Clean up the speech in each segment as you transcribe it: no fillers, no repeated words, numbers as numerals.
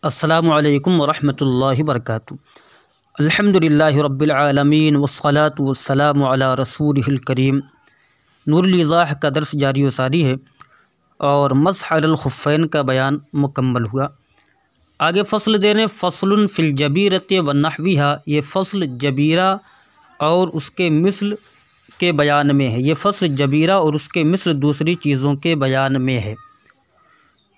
अस्सलामुअलैकुम वरहमतुल्लाहि वबरकातुहू। अल्हम्दुलिल्लाहि रब्बिल आलमीन वस्सलातु वस्सलामु अला रसूलिहिल करीम। नूरुल इज़ाह का दर्स जारी व सारी है और मस्ह अलल खुफ़ैन का बयान मुकम्मल हुआ। आगे फ़स्ल दे रहे फ़स्लुन फ़िल जबीरत व नहविहा। ये फ़स्ल जबीरा और उसके मिस्ल के बयान में है। ये फ़स्ल जबीरा और उसके मिस्ल दूसरी चीज़ों के बयान में है।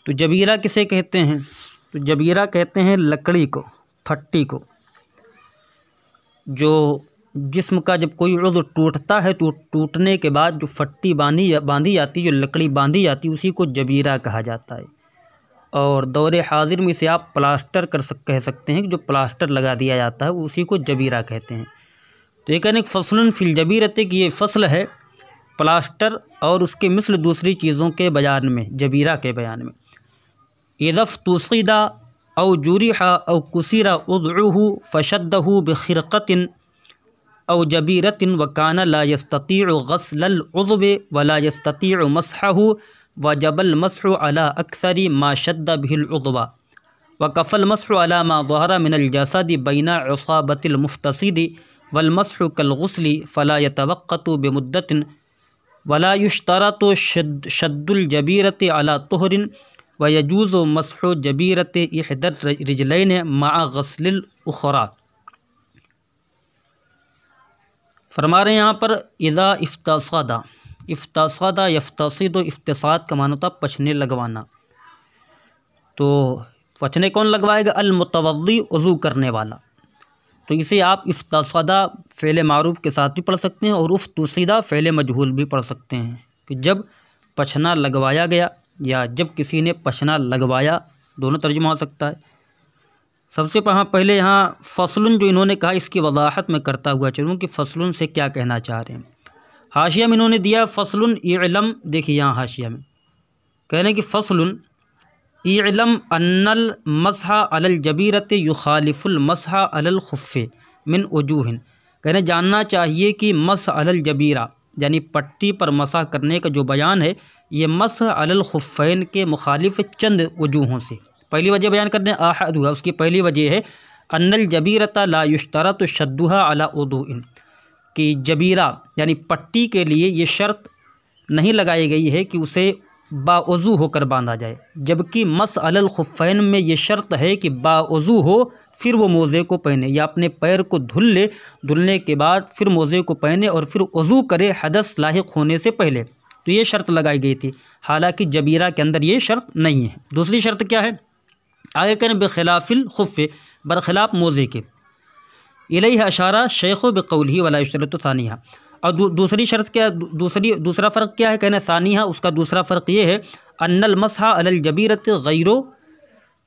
तो जबीरा किसे कहते हैं? तो जबीरा कहते हैं लकड़ी को, फट्टी को। जो जिस्म का जब कोई उज़्व टूटता है तो टूटने के बाद जो फट्टी बांधी जाती, जो लकड़ी बांधी जाती, उसी को जबीरा कहा जाता है। और दौरे हाजिर में इसे आप प्लास्टर कह सकते हैं कि जो प्लास्टर लगा दिया जाता है उसी को जबीरा कहते हैं। तो ये कहने फ़स्लुन फ़िल जबीरत कि ये फ़स्ल है प्लास्टर और उसके मिस्ल दूसरी चीज़ों के बयान में, जबीरा के बयान में। इज़फ़ तुसीदा औ जुरिहा औ कुसीरा उज़्उहु फ़शद्दहु बिखिरक़तिन औ जबीरतिन व कान ला यस्ततीअ ग़स्लल उज़्व व ला यस्ततीअ मस्हहु व जबल मस्हु अला अक्सरी मा शद्द बिहिल उज़्व व कफ़ल मस्हु अला मा ज़हरा मिनल जसदि बैना इसाबतिल मुफ़्तसिदि वल मस्हु कल गुस्लि फ़ला यतवक़्क़तु बिमुद्दतिन वला युश्तरतु शद्दुल जबीरति अला तुहरिन व यजूज़ु मस्हु जबीरत इहदर रिजलैन मअ गस्लिल उखरा। फरमा रहे हैं यहाँ पर इज़ा इफ्तसादा, इफ्तसादा यफ्तसिदु, इफ्तिसाद का माना था पछने लगवाना। तो पछने कौन लगवाएगा? अल मुतवद्दी, वज़ू करने वाला। तो इसे आप इफ्तसादा फ़ेल मारूफ़ के साथ भी पढ़ सकते हैं और उफ्तुसिदा फ़ेल मजहूल भी पढ़ सकते हैं कि जब पछना लगवाया गया या जब किसी ने पछना लगवाया, दोनों तर्जुमा हो सकता है। सबसे पहले यहाँ फ़स्लुन जो इन्होंने कहा इसकी वज़ाहत में करता हुआ चलूँ कि फ़स्लुन से क्या कहना चाह रहे हैं। हाशिया में इन्होंने दिया फ़स्लुन इअलम। देखिए यहाँ हाशिया में कह रहे हैं कि फ़स्लुन इअलम अन्नल मस्हा अलल जबीरत युखालिफुल मस्हा अलल खुफ़्फ़े मिन वजूहिन। कह रहे हैं जानना चाहिए कि मस्ह अलल जबीरा यानी पट्टी पर मसा करने का जो बयान है ये मस्ह अलल खुफ़्फ़ैन के मुखालिफ चंद वजूहों से। पहली वजह बयान करने आहद हुआ, उसकी पहली वजह है अन्नल जबीरता ला युश्तरतु शद्दुहा अला उदुइन, कि जबीरा यानी पट्टी के लिए ये शर्त नहीं लगाई गई है कि उसे बावज़ू होकर बांधा जाए, जबकि मस्ह अलल खुफ़्फ़ैन में ये शर्त है कि बावज़ू हो फिर वो मोज़े को पहने या अपने पैर को धुल ले, धुलने के बाद फिर मोज़े को पहने और फिर वज़ू करे हदस लाहिक होने से पहले। तो ये शर्त लगाई गई थी, हालांकि जबीरा के अंदर ये शर्त नहीं है। दूसरी शर्त क्या है? आगे करें बेखिलाफ़िल खुफ़्फ़े, बरखिलाफ़ मोज़े के। इलैहि अशारा शेख़ु बिक़ौलिही वला युश्तरतु सानिहा। और दूसरी शर्त क्या, दूसरा फ़र्क क्या है? कहना सानिहा, उसका दूसरा फ़र्क ये है अन्नल मस्हा अलल जबीरत गैरो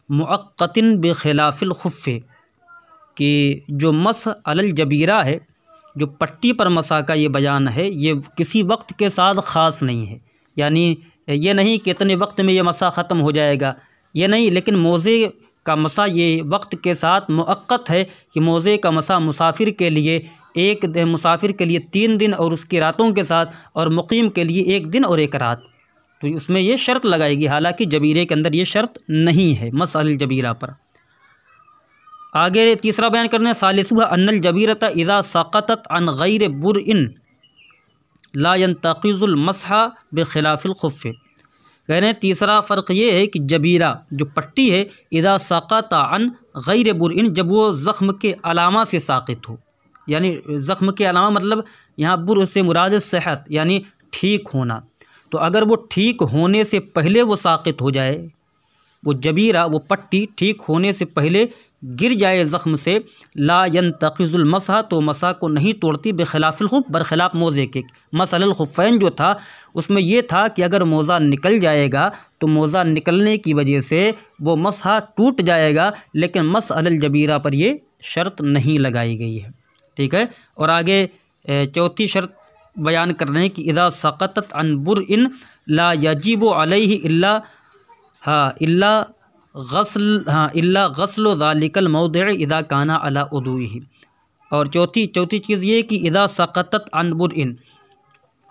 मुअक्क़तिन बिखिलाफ़िल खुफ़्फ़े, कि जो मस्ह अलल जबीरा है, जो पट्टी पर मसा का ये बयान है, ये किसी वक्त के साथ ख़ास नहीं है। यानी ये नहीं कि इतने वक्त में ये मसा ख़त्म हो जाएगा, ये नहीं, लेकिन मोज़े का मसा ये वक्त के साथ मुअक्क़त है कि मोज़े का मसा मुसाफिर के लिए 3 दिन और उसकी रातों के साथ, और मुक़ीम के लिए 1 दिन और 1 रात। तो उसमें ये शर्त लगाएगी, हालांकि जबीरे के अंदर ये शर्त नहीं है मस्ह अलल जबीरा पर। आगे तीसरा बयान करने सालिसुहा अन्नल जबीरता इज़ा सक़तत अन गैर बुरइन ला यंतक़िज़ुल मस्हा बिखिलाफ़िल खुफ़्फ़े। कह रहे हैं तीसरा फ़र्क ये है कि जबीरा जो पट्टी है इज़ा सक़त अन गैर बुरइन, जब वो ज़ख्म के अलामा से साक़ित हो, यानी ज़ख्म के अलामा मतलब यहाँ बुर से मुराद सेहत यानी ठीक होना। तो अगर वो ठीक होने से पहले वो साक़ित हो जाए, वो जबीरा वो पट्टी ठीक होने से पहले गिर जाए ज़ख्म से, ला यंतक़िज़ुल मस्हा, तो मसा को नहीं तोड़ती बिखिलाफ़िल खुफ़्फ़, बरखिलाफ़ मोज़े के। मस्ह अलल खुफ़्फ़ैन जो था उसमें यह था कि अगर मोज़ा निकल जाएगा तो मोज़ा निकलने की वजह से वो मस्हा टूट जाएगा, लेकिन मस्ह अलल जबीरा पर ये शर्त नहीं लगाई गई है। ठीक है। और आगे चौथी शर्त बयान कर रहे हैं कि इज़ा सक़तत अन बुरइन ला यजिबु अलैहि इल्ला गस्ल ज़ालिकल मौदिअ इज़ा काना अला उदुइही। और चौथी चीज़ ये कि इज़ा सक़तत अन बुरइन,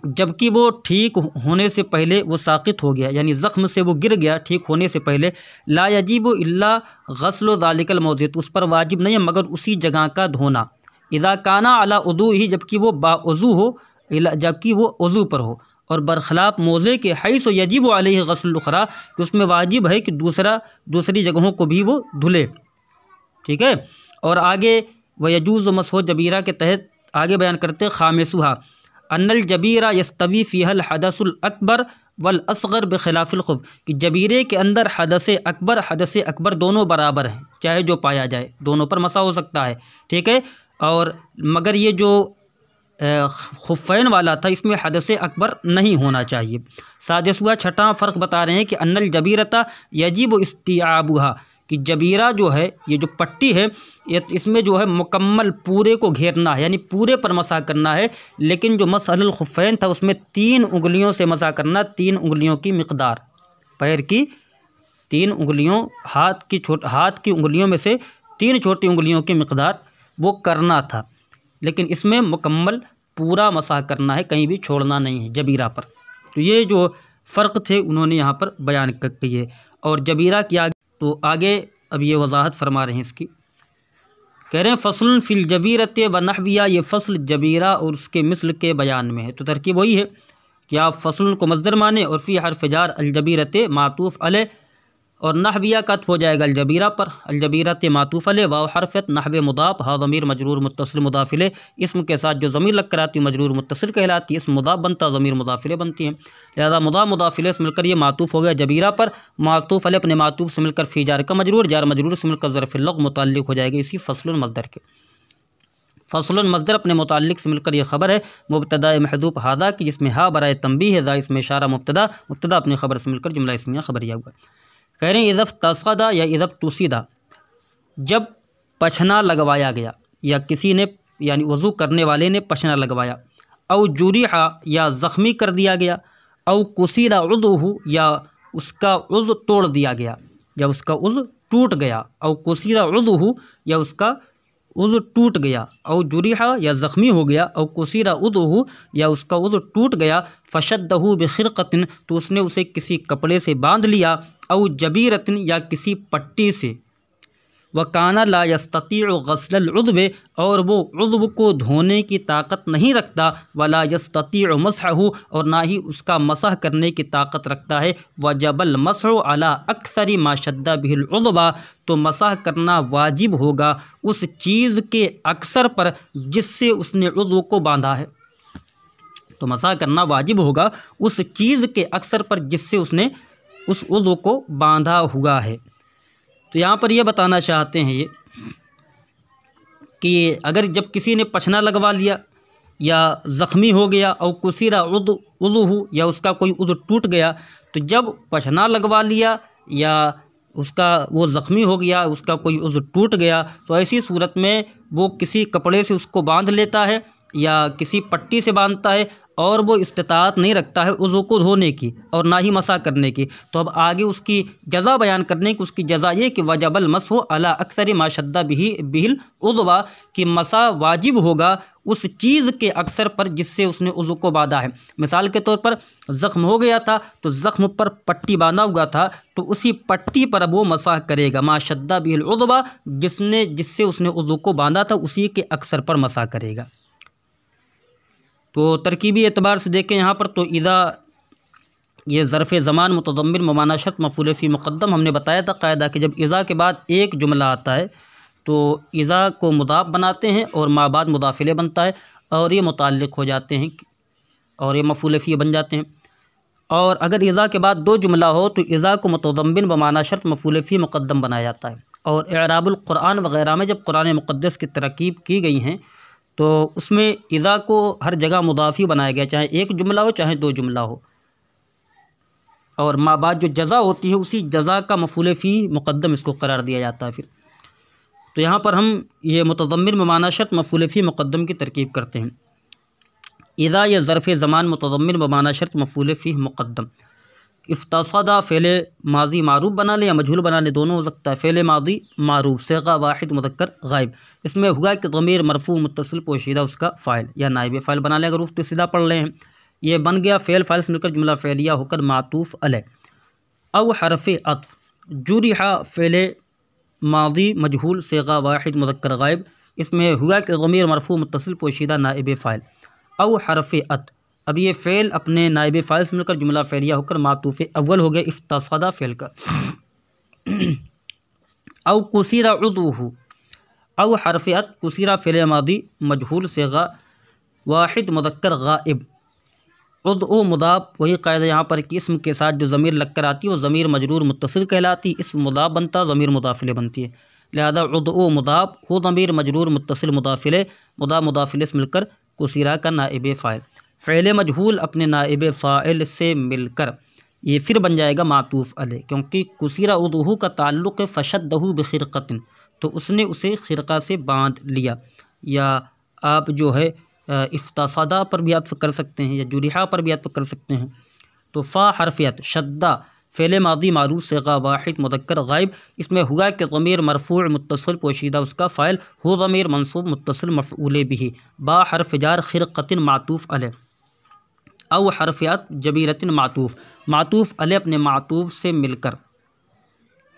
जबकि वो ठीक होने से पहले वो साक़ित हो गया, यानी ज़ख्म से वो गिर गया ठीक होने से पहले, ला यजीबु इल्ला गस्ल ज़ालिकल मौज़ि, तो उस पर वाजिब नहीं है मगर उसी जगह का धोना। इज़ा काना अला उदू ही, जबकि वो बाउज़ू हो, जबकि वो उज़ू पर हो, और बरखिलाफ़ मौज़े के हैसो यजीबु अलैहि गस्ल उख़रा, कि उसमें वाजिब है कि दूसरी जगहों को भी वो धुले। ठीक है। और आगे व यजूज़ मसहो जबीरा के तहत आगे बयान करते खामिसुहा अन्नल जबीरा यस्तवी फ़ीहल हदसुल अकबर वल असग़र बिख़िलाफ़िल ख़ुफ़, कि जबीरे के अंदर हदस अकबर दोनों बराबर हैं, चाहे जो पाया जाए दोनों पर मसा हो सकता है। ठीक है। और मगर ये जो खुफ़ैन वाला था इसमें हदस अकबर नहीं होना चाहिए। सादिसुआ छठा फ़र्क बता रहे हैं कि अन्नल जबीरता यजीब इस्तिआबुहा, कि जबीरा जो है, ये जो पट्टी है, ये इसमें जो है मुकम्मल पूरे को घेरना है, यानी पूरे पर मसा करना है। लेकिन जो मसअल खुफ़ैन था उसमें 3 उंगलियों से मसा करना, 3 उंगलियों की मिक़दार, पैर की 3 उंगलियों, हाथ की उंगलियों में से 3 छोटी उंगलियों की मिक़दार वो करना था। लेकिन इसमें मुकम्मल पूरा मसा करना है, कहीं भी छोड़ना नहीं है जबीरा पर। तो ये जो फ़र्क थे उन्होंने यहाँ पर बयान किए। और जबीरा की आगे अब ये वजाहत फरमा रहे हैं इसकी, कह रहे हैं फ़स्लुन फ़िल जबीरत व नहविया, ये फ़स्ल जबीरा और उसके मिसल के बयान में है। तो तरकीब वही है कि आप फ़स्लुन को मज़दर माने और फ़ी हर्फ़ जार अलजबीरत मातूफ़ अलैह, और नहविया का हो जाएगा अलजबीरा पर, अलजबीरत मातूफ़ अलैह, वाव हरफ़त नहव मुदाफ़, हा ज़मीर मजरूर मुत्तसिल मुदाफ़ इलैह, इसम के साथ जो ज़मीर लग कर आती है मजरूर मुत्तसिल कहलाती है, इसम मुदाफ़ बनता ज़मीर मुदाफ़ इलैह बनती है। लिहाजा मुदाफ़ इलैह से मिलकर ये मातूफ़ हो गया जबीरा पर, मातूफ़ अलैह अपने मातूफ़ से मिलकर फ़ी जार का मजरूर, जार मजरूर से मिलकर ज़र्फ़ लग़्व मुतअल्लिक़ हो जाएगा इसी फ़स्लुन मज़दर के। फ़स्लुन मज़दर अपने मुतअल्लिक़ से मिलकर ये ख़बर है मुब्तदा महदूफ़ हादा की, जिसमें हा बराए तंबीह है, ज़ा इसमें इशारा मुब्तदा अपनी ख़बर से मिलकर जुमला इसमिया ख़बरिया हुआ। कह रहे हैं इज़फ़ तसदा या इज़फ़ तुसीदा, जब पछना लगवाया गया, या किसी ने यानी वज़ू करने वाले ने पछना लगवाया, औ जुरिहा या ज़ख्मी कर दिया गया, औ कुसीरा उज़्वुहु या उसका उज़्व तोड़ दिया गया, या उसका उज़्व टूट गया, औ कुसीरा उज़्वुहु या उसका उज़्व टूट गया, औ जुरिहा या ज़ख्मी हो गया, औ कुसीरा उज़्वुहु या उसका उज़्व टूट गया, फ़शद्दहु बिखिरक़तिन, तो उसने उसे किसी कपड़े से बांध लिया, औ जबीरतिन या किसी पट्टी से, व काना ला यस्ततीउ गस्लल उज़्व, और वो उज़्व को धोने की ताकत नहीं रखता, वला यस्ततीउ मसहु, और ना ही उसका मसह करने की ताकत रखता है, वजबल मसहु अला अक्सरी मा शद्दा बिहिल उज़्वा, तो मसह करना वाजिब होगा उस चीज़ के अक्सर पर जिससे उसने उज़्व को बांधा है। तो मसह करना वाजिब होगा उस चीज़ के अक्सर पर जिससे उसने उस उज़्व को बांधा हुआ है। तो यहाँ पर यह बताना चाहते हैं ये कि अगर जब किसी ने पछना लगवा लिया या ज़ख्मी हो गया, और कुसीरा उज़्वुहु या उसका कोई उज़्व टूट गया, तो जब पछना लगवा लिया या उसका वो ज़ख्मी हो गया, उसका कोई उज़्व टूट गया, तो ऐसी सूरत में वो किसी कपड़े से उसको बांध लेता है या किसी पट्टी से बांधता है, और वो इस्तिताअत नहीं रखता है उज़्व को धोने की और ना ही मसा करने की। तो अब आगे उसकी जज़ा बयान करने की, उसकी जज़ा ये कि वजबल मसहु अला अक्सरी मा शद्दा बिहिल उज़्वा, कि मसा वाजिब होगा उस चीज़ के अक्सर पर जिससे उसने उज़्व को बांधा है। मिसाल के तौर पर ज़ख्म हो गया था तो ज़ख्म पर पट्टी बांधा हुआ था, तो उसी पट्टी पर अब वो मसा करेगा, मा शद्दा बिहिल उज़्वा, जिससे उसने उज़्व को बांधा था उसी के अक्सर पर मसा करेगा। तो तरकीबी एतबार से देखें यहाँ पर, तो इज़ा ये ज़र्फ़ ज़मान मुतज़म्मिन ममाना शर्त मफ़ूल फ़ी मुक़द्दम, हमने बताया था कायदा कि जब इज़ा के बाद एक जुमला आता है तो इज़ा को मुदाफ़ बनाते हैं और मा बाद मुदाफ़ इलैह बनता है, और ये मुताल्लिक़ हो जाते हैं और ये मफ़ूल फ़ी बन जाते हैं। और अगर इज़ा के बाद 2 जुमला हो तो इज़ा को मुतज़म्मिन बमाना शर्त मफ़ूल फ़ी मुक़द्दम बनाया जाता है। और इराबुल क़ुरआन वग़ैरह में जब कुरान मुक़द्दस की तरकीब की गई हैं तो उसमें इज़ा को हर जगह मुदाफ़ी बनाया गया, चाहे एक जुमला हो चाहे 2 जुमला हो, और मा बाद जो जज़ा होती है उसी जज़ा का मफ़ूल फ़ी मुक़द्दम इसको करार दिया जाता है। फिर तो यहाँ पर हम ये मुतज़म्मिन बमाना शर्त मफ़ूल फ़ी मुक़द्दम की तरकीब करते हैं। इज़ा या ज़र्फ़ ज़मान मुतज़म्मिन बमाना शर्त मफ़ूल फ़ी मुक़द्दम, इफ़्तसदा फ़ेले माजी मारूफ़ बना लें या मजहूल बना लें, दोनों हो सकता है। फ़ेले माजी मारूफ़ सेगा वाहिद मुज़क्कर गायब, इसमें हुआ कि ज़मीर मरफ़ू मुत्तसिल पोशीदा उसका फ़ाइल या नाइब फ़ाइल बना लें अगर उफ़्त सीधा पढ़ रहे हैं। ये बन गया फ़ेल फ़ाइल से मिलकर जुमला फ़ेलिया होकर मातूफ़ अलैह। औ हरफ़ अत्फ़ जुरिहा फ़ेल मादी मजहूल सिगा वाहिद मुज़क्कर गायब, इसमें हुआ कि ज़मीर मरफ़ू मुत्तसिल पोशीदा नाइब फ़ाइल। औ हरफ़ अत, अब ये फ़ेल अपने नाइब फ़ाइल से मिलकर जुमला फ़ेलिया होकर मातूफ़ अव्वल हो गया इफ्तसदा फ़ेल का। औ कुसीरा उद्वहु, औ हरफ़ अत कुसीरा फ़ेल मादी मजहूल सिगा वाहिद मुज़क्कर गायब। उद्उ मुदाफ, वही कायदा यहाँ पर कि इसम के साथ जो ज़मीर लग कर आती है वो ज़मीर मजरूर मुत्तसिल कहलाती, इसम मुदाफ बनता, ज़मीर मुदाफ़िले बनती है। लिहाजा उद्उ मुदाफ हो ज़मीर मजरूर मुत्तसिल मुदाफ़िले, मुदाफ़िले से मिलकर कुसीरा का नाइब फ़ाइल। फ़ेल मजहूल अपने नाइब फ़ाइल से मिलकर ये फिर बन जाएगा मातूफ़ अलैह, क्योंकि कुसीरा उद्उ का ताल्लुक़ फ़शद्दहु बिखिरक़तिन, तो उसने उसे खिरक़ा से बांध लिया। या आप जो है इफ्तसदा पर भी अत्फ़ कर सकते हैं या जुरिहा पर भी अत्फ़ कर सकते हैं। तो फ़ा हरफ़ियत शद्दा फ़ेल मादी मारूफ़ सिगा वाहिद मुज़क्कर गायब, इसमें हुआ कि ज़मीर मरफ़ूअ मुत्तसिल पोशीदा उसका फ़ाइल हो ज़मीर मंसूब मुत्तसिल मफ़ऊल बिही। बा हरफ़ जार खिरक़तिन मातूफ़ अलैह। औ हरफ़ियत जबीरतिन मातूफ़ अलैह अपने मातूफ़ से मिलकर,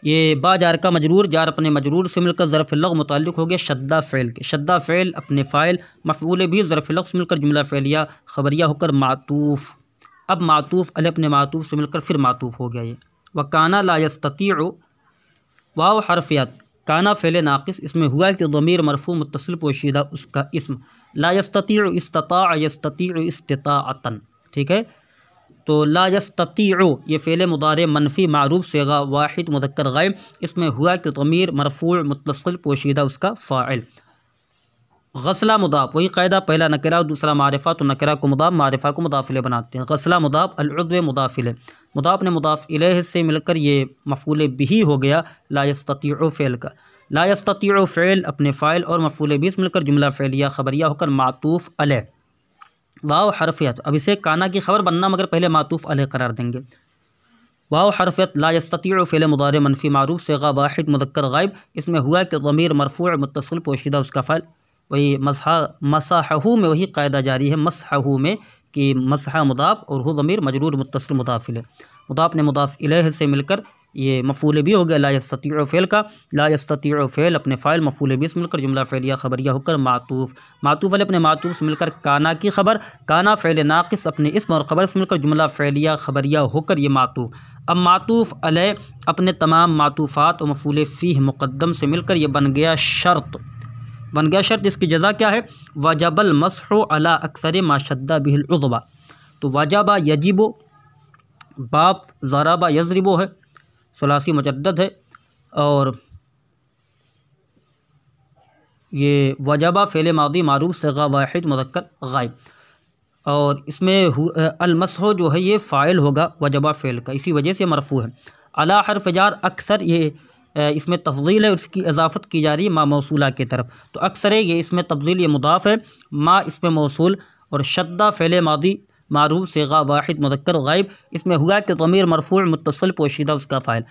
ये बा जार का मजरूर, जार अपने मजरूर से मिलकर ज़र्फ़ लग़ मुताल्लिक़ हो गया शद्दा फ़ेल के। शद्दा फ़ेल अपने फ़ाइल मफ़ऊल भी ज़र्फ़ लग़ से मिलकर जुमला फ़ेलिया ख़बरिया होकर मातूफ़। अब मातूफ़ अलैह अपने मातूफ़ से मिलकर फिर मातूफ़ हो गया ये। वकाना ला यस्ततीउ, वाव हरफ़ियत काना फ़ेल नाक़िस, इसमें हुआ कि ज़मीर मरफ़ू मुत्तसिल पोशीदा उसका इस्म ला यस्ततीउ इस्तिता यस्ततीउ इस्तिताअतन, ठीक है। तो ला यस्ततीउ ये फ़ेल मुदारे मनफ़ी मारूफ़ सिगा वाहिद मुज़क्कर गायब, इसमें हुआ कि ज़मीर मरफ़ूअ मुत्तसिल पोशीदा उसका फ़ाइल। गसला मुदाफ़, वही कायदा, पहला नकरा और दूसरा मारिफ़ा, तो नकरा को मुदाफ़ मारिफ़ा को मुदाफ़िले बनाते हैं। गसला मुदाफ़ अल-उद्व मुदाफ़िले, मुदाफ़ ने मुदाफ़ इलैह से मिलकर ये मफ़ऊल बिही हो गया ला यस्ततीउ फ़ेल का। ला यस्ततीउ फ़ेल अपने फ़ाइल और मफ़ऊल बिही से मिलकर जुमला फ़ेलिया ख़बरिया होकर मातूफ़ अलैह। वाव हरफ़ियत, अब इसे काना की ख़बर बनना मगर पहले मातूफ़ अलैह करार देंगे। वाव हरफ़ियत ला यस्ततीउ फ़ेल मुदारे मनफ़ी मारूफ़ सिगा वाहिद मुज़क्कर गायब, इसमें हुआ कि ज़मीर मरफ़ूअ मुत्तसिल पोशीदा उसका फ़ाइल। वही मसहू में वही कायदा जारी है मसहू में कि मसह मुदाफ़ और हु ज़मीर मजरूर मुत्तसिल मुदाफ़िले, मुदाफ़ ने मुदाफ़ इलैह से मिलकर ये मफ़ऊल भी हो गया ला यस्ततीउ फ़ेल का। ला यस्ततीउ फ़ेल अपने फ़ाइल मफ़ऊल भी से मिलकर जुमला फ़ेलिया ख़बरिया होकर मातूफ़ अलैह अपने मातूफ़ से मिलकर काना की ख़बर, काना फ़ेल नाक़िस अपने इस्म और ख़बर से मिलकर जुमला फ़ेलिया ख़बरिया होकर ये मातूफ़। अब मातूफ़ अलैह अपने तमाम मातूफ़ात और मफ़ऊल फ़ीह मुक़द्दम से मिलकर ये बन गया शर्त। इसकी जज़ा क्या है? वजबल मसहु अला अक्सर मा शद्दा बिहिल उज़वा, तो वजबा यजिबो, बाप ज़रबा यज़रिबो है, सुलासी मुजद्दद है, और ये वजबा फ़ेल मादी मारूफ़ सिगा वाहिद मुज़क्कर गायब, और इसमें अलमसहु जो है ये फ़ाइल होगा वजबा फ़ेल का, इसी वजह से मरफ़ू है। अला हरफ़ जार अक्सर, ये इसमें तफ़ज़ील है, उसकी इजाफ़त की जा रही है मा मौसूला की तरफ, तो अक्सर है ये इसमें तफ़ज़ील, ये मुदाफ़ है, मा इसमें मौसूल, और शद्दा फ़ेल मादी मारूफ़ सिगा वाहिद मुज़क्कर गायब, इसमें हुआ कि ज़मीर मरफ़ूअ मुत्तसिल पोशीदा उसका फ़ाइल।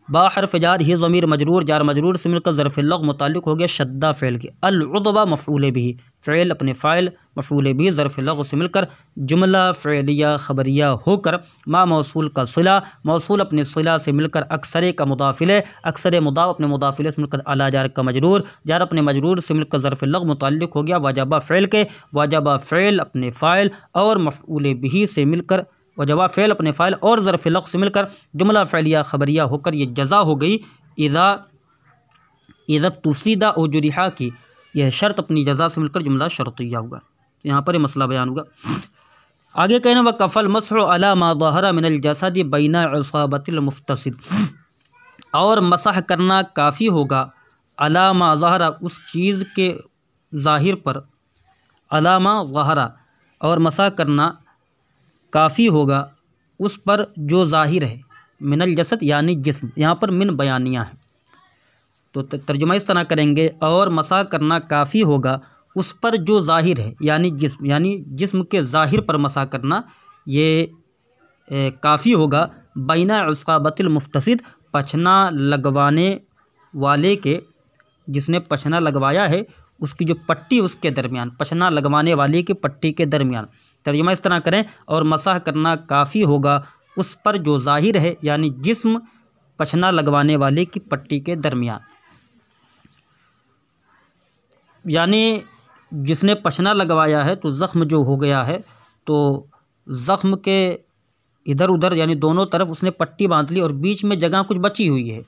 बा हरफ़ जार ही ज़मीर मजरूर, जार मजरूर से मिलकर ज़र्फ़ लग़ मुताल्लिक़ हो गया शद्दा फ़ेल के। अल-उज़वा मफ़ऊल बिही, फ़ेल अपने फ़ाइल मफ़ऊल बिही ज़र्फ़ लग़ से मिलकर जुमला फ़ेलिया ख़बरिया होकर मा मौसूल का सिला, मौसूल अपने सिला से मिलकर अक्सरे का मुदाफ़िले, अक्सर मुदाफ़ अपने मुदाफ़िले से मिलकर अला जार का मजरूर, जार अपने मजरूर से मिलकर ज़र्फ़ लग़ मुताल्लिक़ हो गया वजबा फ़ेल के। वजबा फ़ेल अपने फ़ाइल और मफ़ऊल बिही से मिलकर, वजबा फ़ेल अपने फ़ाइल और ज़र्फ़ लग़ से मिलकर जुमला फ़ेलिया ख़बरिया होकर ये जज़ा हो गई इज़ा तुसीदा और जुरिहा की, यह शर्त अपनी जज़ा से मिलकर जुमला शर्तिया होगा। यहाँ पर ये मसला बयान होगा। आगे कहना व कफ़ल मसहु अला मा ज़हरा मिनल जसदी बैना इसाबतिल मुफ्तसिद, और मसह करना काफ़ी होगा अला मा ज़हरा उस चीज़ के ज़ाहिर पर, अला मा ज़हरा और मसह करना काफ़ी होगा उस पर जो ज़ाहिर है, मिनल जसद यानी जिस्म, यहाँ पर मिन बयानिया है तो तर्जुमा इस तरह करेंगे, और मसा करना काफ़ी होगा उस पर जो ज़ाहिर है यानी जिस्म के ज़ाहिर पर मसा करना ये काफ़ी होगा बैना इसाबतिल मुफ्तसिद, पछना लगवाने वाले के, जिसने पछना लगवाया है उसकी जो पट्टी उसके दरमियान, पछना लगवाने वाले की पट्टी के दरमियान, तर्जुमा इस तरह करें, और मसाह करना काफ़ी होगा उस पर जो ज़ाहिर है, यानी जिस्म पछना लगवाने वाले की पट्टी के दरमियान। यानी जिसने पछना लगवाया है तो ज़ख्म जो हो गया है, तो ज़ख्म के इधर उधर यानी दोनों तरफ उसने पट्टी बांध ली और बीच में जगह कुछ बची हुई है,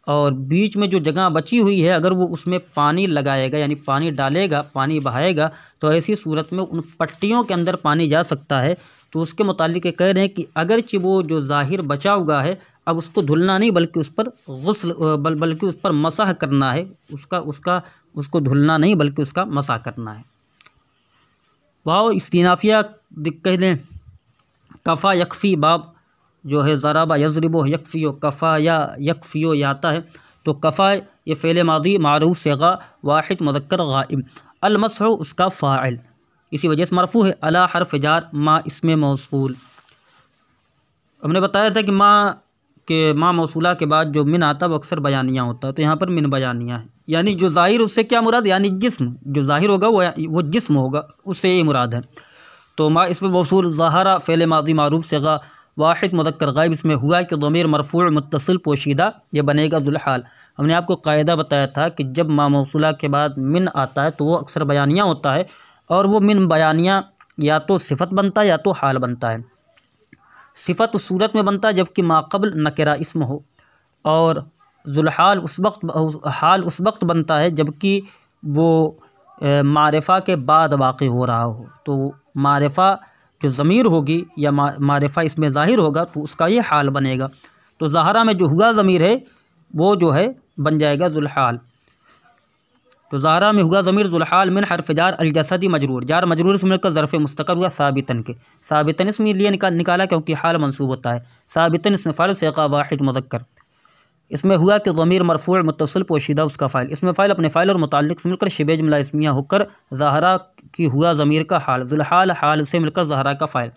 और बीच में जो जगह बची हुई है अगर वो उसमें पानी लगाएगा यानी पानी डालेगा, पानी बहाएगा, तो ऐसी सूरत में उन पट्टियों के अंदर पानी जा सकता है। तो उसके मुतालिक कह रहे हैं कि अगरचे वो जो ज़ाहिर बचा हुआ है अब उसको धुलना नहीं बल्कि उस पर गुस्ल बल्कि उस पर मसाह करना है, उसको धुलना नहीं बल्कि उसका मसाह करना है। वाह इस्तिनाफिया कह दें, कफ़ा यकफ़ी बाब जो है ज़राबा यज़रिबो यकफ़ियो, कफ़ा या यकफ़ियो आता है, तो कफ़ा ये फ़ेल मादी मारूफ सेगा वाहिद मुज़क्कर गाइब, अलमसह उसका फ़ाइल, इसी वजह से मरफ़ू है। अला हर्फ़ जार मा इसमें मौसूल, हमने बताया था कि माँ मौसूला के बाद जो मिन आता है वो अक्सर बयानिया होता है, तो यहाँ पर मिन बयानिया है, यानी जो ज़ाहिर उससे क्या मुराद, यानी जिस्म जो ज़ाहिर होगा वो जिस्म होगा, उससे ये मुराद है। तो माँ इसमें मौसूल ज़हरा फ़ेल मादी मारूफ सेगा वाहिद मुज़क्कर गाइब, इसमें हुआ कि ज़मीर मरफ़ू मुत्तसिल पोशीदा ये बनेगा ज़ुलहाल। हमने आपको कायदा बताया था कि जब माँ मौसूला के बाद मिन आता है तो वो अक्सर बयानिया होता है, और वो मिन बयानिया या तो सिफ़त बनता है या तो हाल बनता है। सिफ़त उस सूरत में बनता है जबकि माक़बल नकिरा इस्म हो, और ज़ुलहाल हाल उस वक्त बनता है जबकि वो मारिफ़ा के बाद वाक़ हो रहा हो। तो मारिफ़ा जो ज़मीर होगी या मारिफ़ा इसमें ज़ाहिर होगा तो उसका ये हाल बनेगा। तो ज़हरा में जो हुआ ज़मीर है वो जो है बन जाएगा ज़ुलहाल। तो ज़हरा में हुआ ज़मीर ज़ुलहाल मिन हर्फ़ जार अलजसदी मजरूर, जार मजरूर से मिलकर ज़र्फ़ मुस्तक़र हुआ साबितन के, साबितन इसमें लिए निकाला क्योंकि हाल मंसूब होता है। साबितन इसमें फ़ाइल सेक़ा वाहिद मुज़क्कर, इसमें हुआ कि ज़मीर मरफ़ू मुत्तसिल पोशीदा उसका फ़ाइल, इसमें फ़ाइल अपने फ़ाइल और मुताल्लिक़ से मिलकर शिबे जुमला इस्मिया होकर ज़हरा की हुआ ज़मीर का हाल, ज़ुलहाल हाल से मिलकर ज़हरा का फ़ाइल।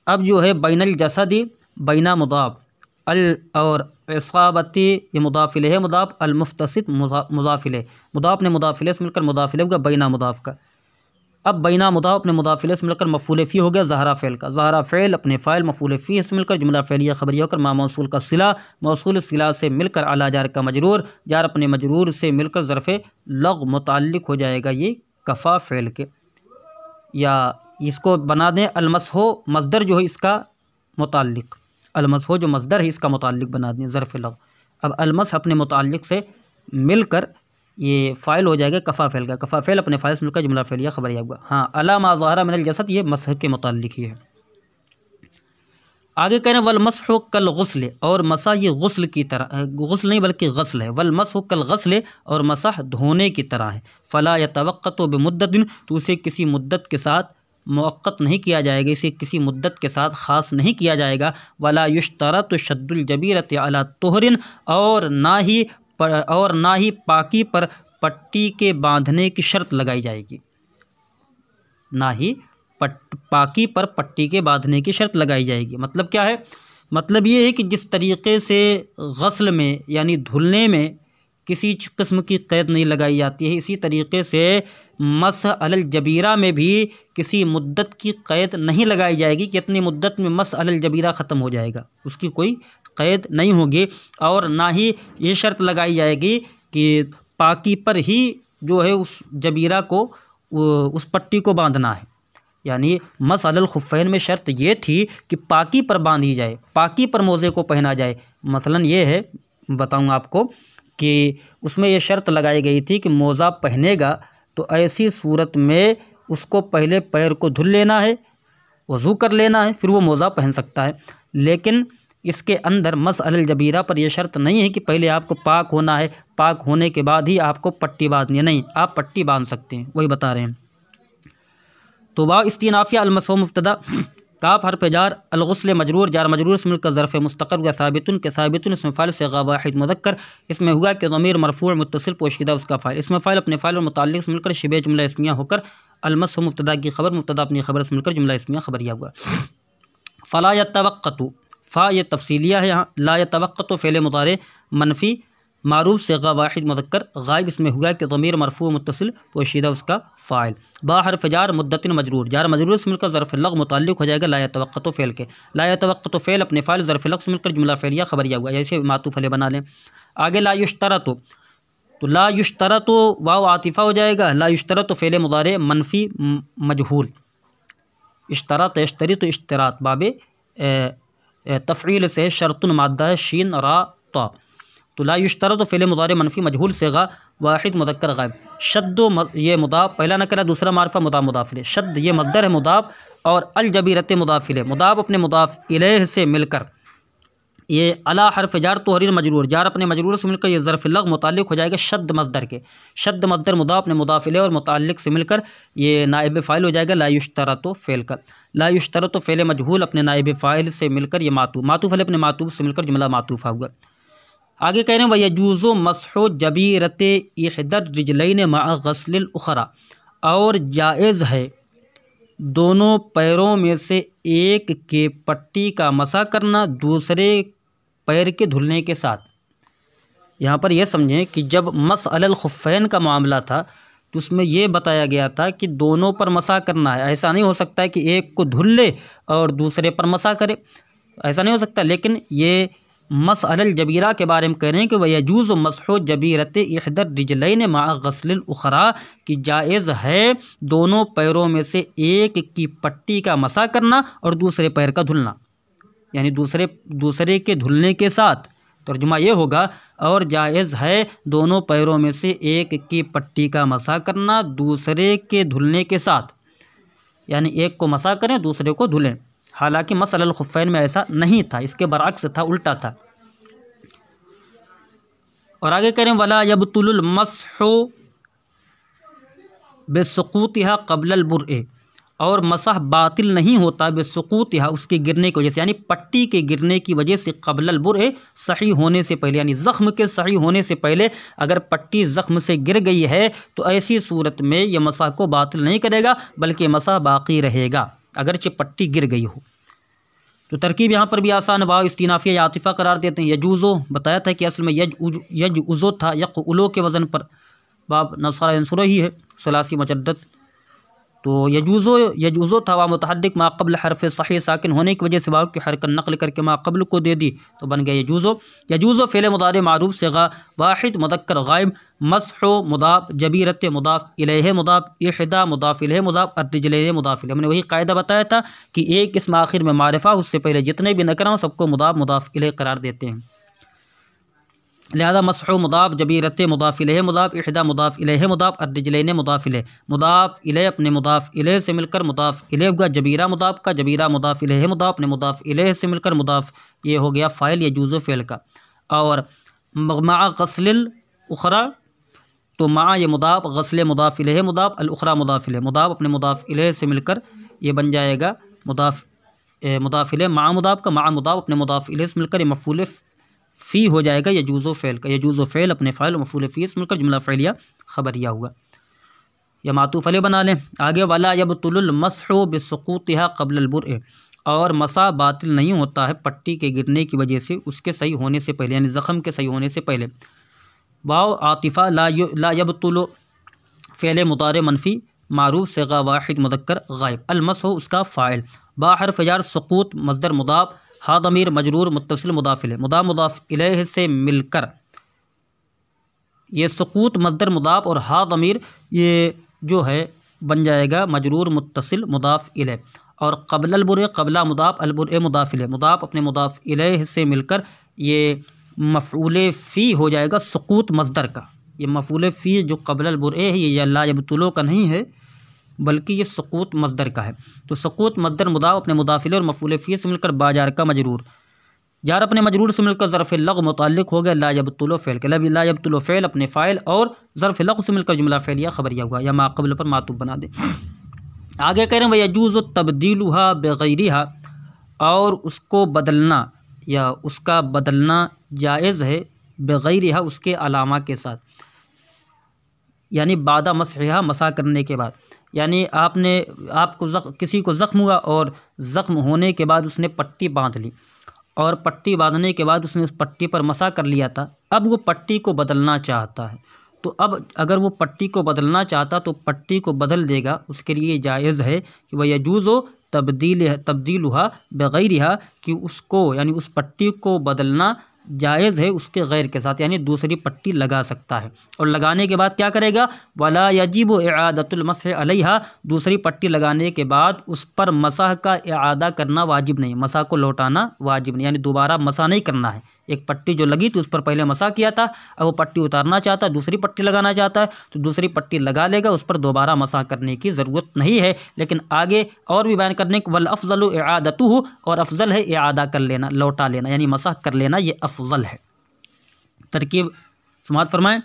अब जो है बैनल जसदी बैना मुदाफ़ अल और इसाबती ये मुदाफ़िल है, मुदाफ़ अलमुफ्तसिद मुदाफ़िल, मुदाफ़ ने मुदाफ़िल से मिलकर मुदाफ़िल होगा बैना मुदाफ़ का। अब बैना मुदाफ़ अपने मुदाफ़िल से मिलकर मफ़ूल फ़ी हो गया ज़हरा फ़ेल का, ज़हरा फ़ेल अपने फ़ाइल मफ़ूल फ़ी से मिलकर जुमला फ़ेलिया ख़बरिया होकर मा मौसूल का सिला, मौसूल सिला से मिलकर अला जार का मजरूर, जार अपने मजरूर से मिलकर ज़र्फ़ लग मुताल्लिक़ हो जाएगा ये कफ़ा फ़ेल के। या इसको बना दें अलमसहो मज़दर जो है इसका मुताल्लिक़, अलमसहो जो मज़दर है इसका मुताल्लिक़ बना दें ज़र्फ़ लग। अब अलमस अपने मुताल्लिक़ से मिलकर ये फ़ाइल हो जाएगा कफ़ा फ़ेल का, कफ़ा फ़ेल अपने फ़ाइल से मिलकर जुमला फ़ेलिया ख़बरिया होगा। हाँ अला मा ज़हरा मिनल जसद ये मसह के मुताल्लिक़ ही है। आगे कह रहे हैं वल मसह कल गुस्ल, और मसा ये गुस्ल की तरह, गुस्ल नहीं बल्कि गस्ल है, वल मसह कल गस्ल और मसह धोने की तरह है। फ़ला यतवक़्क़तु बिमुद्दतिन, तो उसे किसी मुद्दत के साथ मुअक्क़त नहीं किया जाएगा, इसे किसी मुद्दत के साथ ख़ास नहीं किया जाएगा। वला युश्तरतु शद्दुल जबीरति अला तुहरिन, और ना ही पाकी पर पट्टी के बांधने की शर्त लगाई जाएगी, ना ही पाकी पर पट्टी के बांधने की शर्त लगाई जाएगी। मतलब क्या है, मतलब ये है कि जिस तरीक़े से गस्ल में यानी धुलने में किसी किस्म की क़ैद नहीं लगाई जाती है, इसी तरीक़े से मस अलल जबीरा में भी किसी मुद्दत की क़ैद नहीं लगाई जाएगी कि इतनी मुद्दत में मस अलल जबीरा ख़त्म हो जाएगा, उसकी कोई क़ैद नहीं होगी। और ना ही ये शर्त लगाई जाएगी कि पाकी पर ही जो है उस जबीरा को उस पट्टी को बांधना है। यानी मस अलल खुफ़ैन में शर्त ये थी कि पाकी पर बांधी जाए, पाकी पर मोज़े को पहना जाए। मसलन ये है बताऊँ आपको कि उसमें ये शर्त लगाई गई थी कि मोज़ा पहनेगा तो ऐसी सूरत में उसको पहले पैर को धुल लेना है, वज़ू कर लेना है, फिर वो मोज़ा पहन सकता है। लेकिन इसके अंदर मस अलल जबीरा पर यह शर्त नहीं है कि पहले आपको पाक होना है, पाक होने के बाद ही आपको पट्टी बांधनी है, नहीं, आप पट्टी बांध सकते हैं, वही बता रहे हैं। तो वाव इस्तिनाफिया अलमसो मुब्तदा, काफ हर्फ जार अलगुस्ल मजरूर, जार मजरूर से मिलकर ज़र्फ़ मुस्तक़र हुआ साबितुन के, साबितुन इसमें फ़ाइल से वाहिद मुज़क्कर, इसमें हुआ कि ज़मीर मरफ़ू मुत्तसिल पोशीदा उसका फ़ाइल, इसमें फ़ाइल अपने फ़ाइल और मुताल्लिक़ से मिलकर शिबे जुमला इस्मिया होकर अलमस मुब्तदा की खबर, मुब्तदा अपनी खबर से मिलकर जुमला इस्मिया ख़बरिया हुआ। फ़ला यतवक़्क़तु, फ़ा ये तफ़सीलिया है यहाँ, ला यतवक़्क़तु फ़ेल मुतारे मनफ़ी मारूफ सिगा वाहिद मुज़क्कर गायब इसमें हुआ कि ज़मीर मरफू मुत्तसिल पोशीदा उसका फ़ाइल। बा हर्फ जार मुद्दतिन मजरूर, जार मजरूर से मिलकर ज़र्फ़ लग़ मुताल्लिक़ हो जाएगा ला यतवक़्क़तु फ़ेल के। ला यतवक़्क़तु फ़ेल अपने फ़ाइल ज़र्फ़ लग़ से मिलकर जुमला फ़ेलिया ख़बरिया हुआ, जैसे मातूफ़ अलैह बना लें। आगे ला युश्तरतु, तो ला युश्तरतु वाव आतिफ़ा हो जाएगा, ला युश्तरतु फ़ेल मुदारे मनफ़ी मजहूल। इश्तरत यश्तरी तो इश्तरात बाबे तफ़ईल से शर्तुन मादा है शीन रा ता। तो ला युश्तरत फ़ेल मुदारे मनफ़ी मजहूल सेगा वाहिद मुज़क्कर गायब। शद्द ये मुदाफ़ पहला नकरा दूसरा मारफ़ा मुदाफ़ मुदाफ़िल। शद्द ये मद्दर है मुदाफ़ और अल जबीरत मुदाफ़िल। मुदाफ़ अपने मुदाफ़ इलैह से मिलकर ये अला हर्फ जार तो हरीर मजरूर, जार अपने मजरूर से मिलकर ये ज़र्फ़ लग़ मुताल्लिक़ हो जाएगा शद्द मसदर के। शद्द मसदर मुदाफ़ अपने मुदाफ़ इलैह और मुताल्लिक़ से मिलकर ये नाइब फ़ाइल हो जाएगा ला युश्तरतु फ़ेल का। ला युश्तरतु फ़ेल मजहूल अपने नाइब फ़ाइल से मिलकर ये मातूफ़ अलैह अपने मातूफ़ से मिलकर जुमला मातूफ़ा हुआ। आगे कह रहे हैं वयजूज़ु मस्हु जबीरत इहदर रिजलैन मअ गस्लिल उखरा, और जायज़ है दोनों पैरों में से एक के पट्टी का मसा करना दूसरे पैर के धुलने के साथ। यहाँ पर यह समझें कि जब मस अलल खुफ़ैन का मामला था तो उसमें यह बताया गया था कि दोनों पर मसा करना है। ऐसा नहीं हो सकता है कि एक को धुल ले और दूसरे पर मसा करे, ऐसा नहीं हो सकता। लेकिन ये मस अलल जबीरा के बारे में कह रहे हैं कि वयजूज़ मस्हु जबीरत इहदर रिजलैन मअ गस्लिल उखरा, कि जायज़ है दोनों पैरों में से एक की पट्टी का मसा करना और दूसरे पैर का धुलना, यानी दूसरे के धुलने के साथ। तर्जुमा ये होगा और जायज़ है दोनों पैरों में से एक की पट्टी का मसा करना दूसरे के धुलने के साथ, यानी एक को मसा करें दूसरे को धुलें। हालांकि मस अलल खुफ़ैन में ऐसा नहीं था, इसके बरअक्स था, उल्टा था। और आगे करें वला यबतुलुल मस्हु बिसुक़ूतिहा क़ब्लल बुरए, और मसह बातिल नहीं होता बिसुक़ूतिहा उसके गिरने की वजह से, यानी पट्टी के गिरने की वजह से, क़ब्लल बुरए सही होने से पहले, यानी ज़ख्म के सही होने से पहले अगर पट्टी ज़ख्म से गिर गई है तो ऐसी सूरत में यह मसह को बातिल नहीं करेगा बल्कि मसह बाकी रहेगा अगरचे पट्टी गिर गई हो। तो तरकीब यहाँ पर भी आसान, वाव इस्तिनाफिया या आतिफ़ा करार देते हैं। यजूज़ो बताया था कि असल में यजउज़ो था, यक़उलो के वज़न पर बाब नसरा यंसुरो ही है सलासी मजद्दद। तो यजूज़ो था वाव मुतहद्दिक मा क़ब्ल हर्फ़ सही साकिन होने की वजह से वाव की हरकत नक़ल करके मा क़ब्ल को दे दी तो बन गया यजूज़ो। यजूज़ो फ़ेल मुदारे मारूफ़ सिगा वाहिद मुज़क्कर गायब। मस्हु मुदाफ़ जबीरत मुदाफ़ इलैह मुदाफ़ इहदा मुदाफ़ इलैह मुदाफ़ अर्रिजलैन मुदाफ़ इलैह। हमने वही कायदा बताया था कि एक इसम आखिर में मारिफ़ा उससे पहले जितने भी नकरा हों सबको मुदाफ़ इलैह करार देते हैं। लिहाजा मस्हु मुदाफ़ जबीरत मुदाफ़ इलैह मुदाफ़ इहदा मुदाफ़ इलैह मुदाफ़ अर्रिजलैन मुदाफ़ इलैह। मुदाफ़ इलैह अपने मुदाफ़ इलैह से मिलकर मुदाफ़ इलैह हुआ, जबीरा मुदाफ़ का, जबीरा मुदाफ़ इलैह मुदाफ़ अपने मुदाफ़ इलैह से मिलकर मुदाफ़ ये हो गया फ़ाइल यजूज़ो फ़ेल का। और मअ गस्लिल उखरा, तो मा ये मुदाफ़ गस्ल मुदाफ़ इलैह मुदाफ़ अल उखरा मुदाफ़ इलैह, मुदाफ़ अपने मुदाफ़ इलैह से मिलकर ये बन जाएगा मुदाफ़ इलैह मा मुदाफ़ का, मा मुदाफ़ अपने मुदाफ़ इलैह से मिलकर ये मफ़ूल फ़ी हो जाएगा यजूज़ो फ़ेल का। यजूज़ो फ़ेल अपने फ़ाइल मफ़ूल फ़ी से मिलकर जुमला फ़ेलिया ख़बरिया हुआ, या मातूफ़ अलैह बना लें। आगे वला यबतुलुल मस्हु बिसुक़ूतिहा क़ब्लल बुरए, और मसा बातिल नहीं होता है पट्टी के गिरने की वजह से उसके सही होने से पहले, यानी ज़ख़म के सही होने से पहले। वाव आतिफ़ा ला यबतुलु फ़ेल मुदारे मनफ़ी मारूफ़ सिगा वाहिद मुज़क्कर गायब। अलमसहु उसका फ़ाइल। बा हर्फ़ जार सुक़ूत मस्दर मुदाफ़, हा ज़मीर मजरूर मुत्तसिल मुदाफ़ इलैह, मुदाफ़ इलैह से मिलकर ये सुक़ूत मस्दर मुदाफ़ और हा ज़मीर ये जो है बन जाएगा मजरूर मुत्तसिल मुदाफ़ इलैह। और क़ब्लल बुरए क़ब्ला मुदाफ़ अल बुरए मुदाफ़ इलैह, मुदाफ़ अपने मुदाफ़ इलैह से मिलकर ये मफ़ऊल फ़ी हो जाएगा सुक़ूत मस्दर का। ये मफ़ऊल फ़ी जो क़ब्लल बुरए है ये ला यबतुलो का नहीं है बल्कि ये सुक़ूत मस्दर का है। तो सुक़ूत मस्दर मुदाफ़ अपने मुदाफ़ इलैह और मफ़ऊल फ़ी से मिलकर बाजार का मजरूर, जार अपने मजरूर से मिलकर ज़र्फ़ लग़ मुताल्लिक़ हो गया ला यबतुलो फ़ेल के। ला यबतुलो फ़ेल अपने फ़ाइल और ज़र्फ़ लग़ से मिलकर जुमला फ़ेलिया ख़बरिया हुआ, या मा क़ब्ल पर मातूब बना दें। आगे कह रहे हैं वयजूज़ु तब्दीलुहा बिग़ैरिहा, और उसको बदलना या उसका बदलना जायज़ है बिग़ैरिहा उसके अलामा के साथ, यानी बादा मसहिहा मसा करने के बाद। यानी आपको किसी को ज़ख्म हुआ और ज़ख्म होने के बाद उसने पट्टी बांध ली और पट्टी बांधने के बाद उसने उस पट्टी पर मसा कर लिया था, अब वो पट्टी को बदलना चाहता है, तो अब अगर वो पट्टी को बदलना चाहता तो पट्टी को बदल देगा। उसके लिए जायज़ है कि वह यजूज़ो तब्दीलुहा बग़ैरिहा, कि उसको यानी उस पट्टी को बदलना जायज़ है उसके गैर के साथ, यानी दूसरी पट्टी लगा सकता है। और लगाने के बाद क्या करेगा, वला यजिबु इआदतुल मसह अलैहा, दूसरी पट्टी लगाने के बाद उस पर मसह का इआदा करना वाजिब नहीं, मसह को लौटाना वाजिब नहीं, यानी दोबारा मसह नहीं करना है। एक पट्टी जो लगी तो उस पर पहले मसह किया था, अब वो पट्टी उतारना चाहता है, दूसरी पट्टी लगाना चाहता है, तो दूसरी पट्टी लगा लेगा, उस पर दोबारा मसह करने की ज़रूरत नहीं है। लेकिन आगे और भी बयान करने के वल अफ़ज़लु इआदतुहु, और अफ़ज़ल है इआदा कर लेना, लौटा लेना, यानी मसह कर लेना, ये अफ़ज़ल है। तरकीब समाअत फरमाएँ।